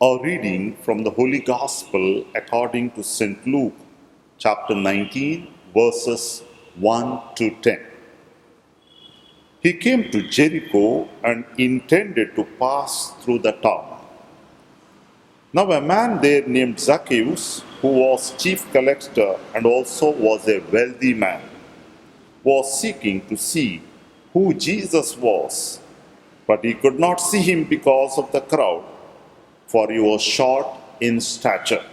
A reading from the Holy Gospel according to St. Luke, chapter 19, verses 1 to 10. He came to Jericho and intended to pass through the town. Now a man there named Zacchaeus, who was chief collector and also was a wealthy man, was seeking to see who Jesus was, but he could not see him because of the crowd, for he was short in stature.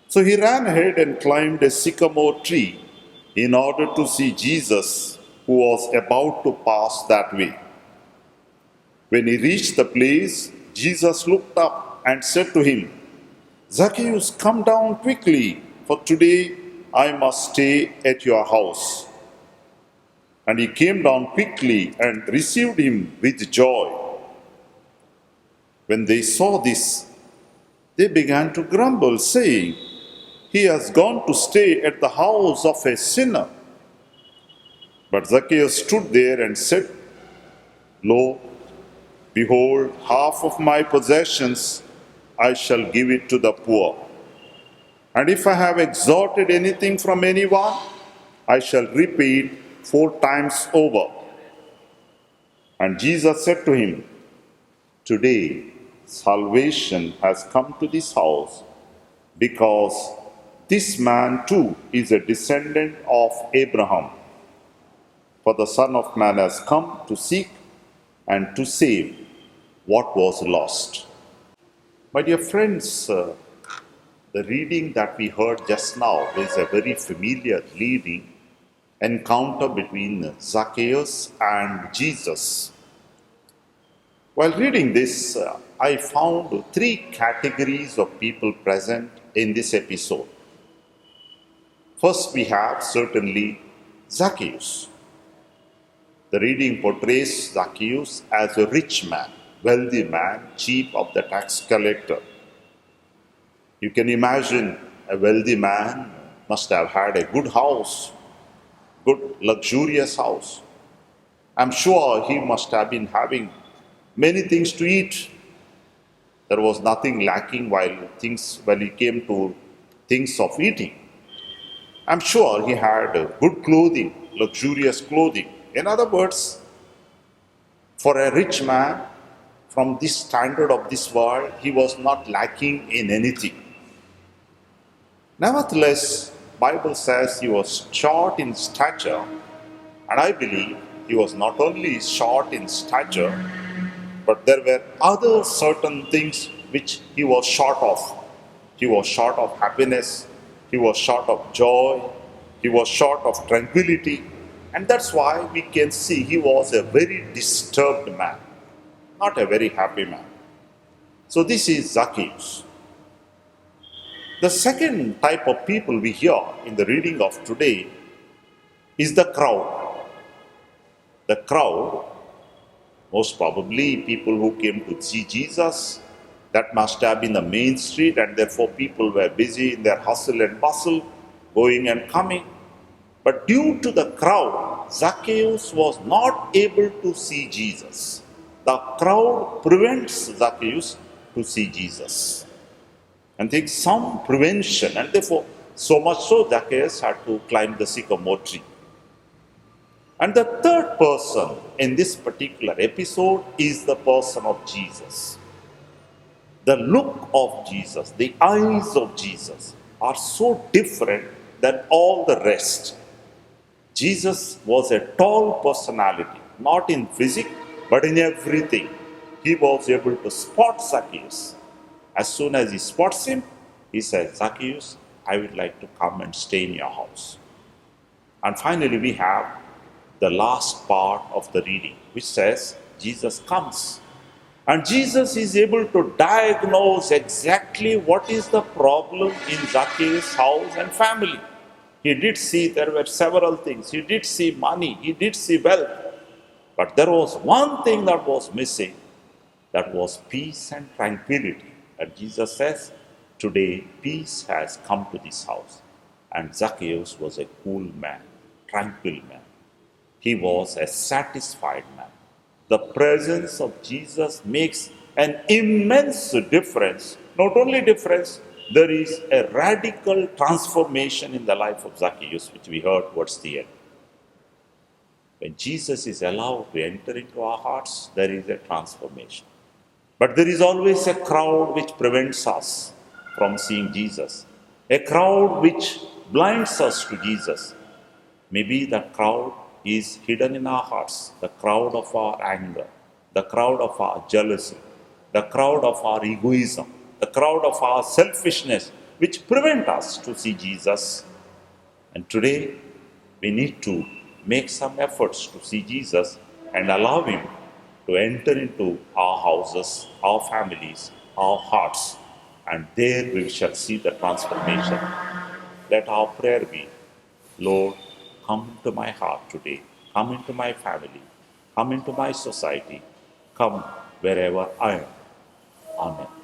So he ran ahead and climbed a sycamore tree in order to see Jesus, who was about to pass that way. When he reached the place, Jesus looked up and said to him, "Zacchaeus, come down quickly, for today I must stay at your house." And he came down quickly and received him with joy. When they saw this, they began to grumble, saying, "He has gone to stay at the house of a sinner." But Zacchaeus stood there and said, "Lo, behold, half of my possessions I shall give it to the poor. And if I have extorted anything from anyone, I shall repay it 4 times over." And Jesus said to him, "Today salvation has come to this house, because this man too is a descendant of Abraham. For the Son of Man has come to seek and to save what was lost." My dear friends, the reading that we heard just now is a very familiar reading, encounter between Zacchaeus and Jesus. While reading this, I found 3 categories of people present in this episode. First, we have certainly Zacchaeus. The reading portrays Zacchaeus as a rich man, wealthy man, chief of the tax collector. You can imagine a wealthy man must have had a good house, good luxurious house. I'm sure he must have been having many things to eat. There was nothing lacking when he came to things of eating. I'm sure he had good clothing, luxurious clothing. In other words, for a rich man from this standard of this world, he was not lacking in anything. Nevertheless, Bible says he was short in stature, and I believe he was not only short in stature, but there were other certain things which he was short of. He was short of happiness, he was short of joy, he was short of tranquility. And that's why we can see he was a very disturbed man, not a very happy man. So this is Zacchaeus. The second type of people we hear in the reading of today is the crowd. The crowd, most probably people who came to see Jesus, that must have been the main street, and therefore people were busy in their hustle and bustle, going and coming. But due to the crowd, Zacchaeus was not able to see Jesus. The crowd prevents Zacchaeus to see Jesus. And takes some prevention, and therefore, so much so, Zacchaeus had to climb the sycamore tree. And the third person in this particular episode is the person of Jesus. The look of Jesus, the eyes of Jesus are so different than all the rest. Jesus was a tall personality, not in physique, but in everything. He was able to spot Zacchaeus. As soon as he spots him, he says, "Zacchaeus, I would like to come and stay in your house." And finally, we have the last part of the reading, which says, Jesus comes. And Jesus is able to diagnose exactly what is the problem in Zacchaeus' house and family. He did see there were several things. He did see money. He did see wealth. But there was one thing that was missing. That was peace and tranquility. And Jesus says, "Today peace has come to this house." And Zacchaeus was a cool man, tranquil man. He was a satisfied man. The presence of Jesus makes an immense difference. Not only difference, there is a radical transformation in the life of Zacchaeus, which we heard towards the end. When Jesus is allowed to enter into our hearts, there is a transformation. But there is always a crowd which prevents us from seeing Jesus, a crowd which blinds us to Jesus. Maybe that crowd is hidden in our hearts, the crowd of our anger, the crowd of our jealousy, the crowd of our egoism, the crowd of our selfishness, which prevent us to see Jesus. And today, we need to make some efforts to see Jesus and allow Him to enter into our houses, our families, our hearts, and there we shall see the transformation. Let our prayer be, Lord, come into my heart today, come into my family, come into my society, come wherever I am. Amen.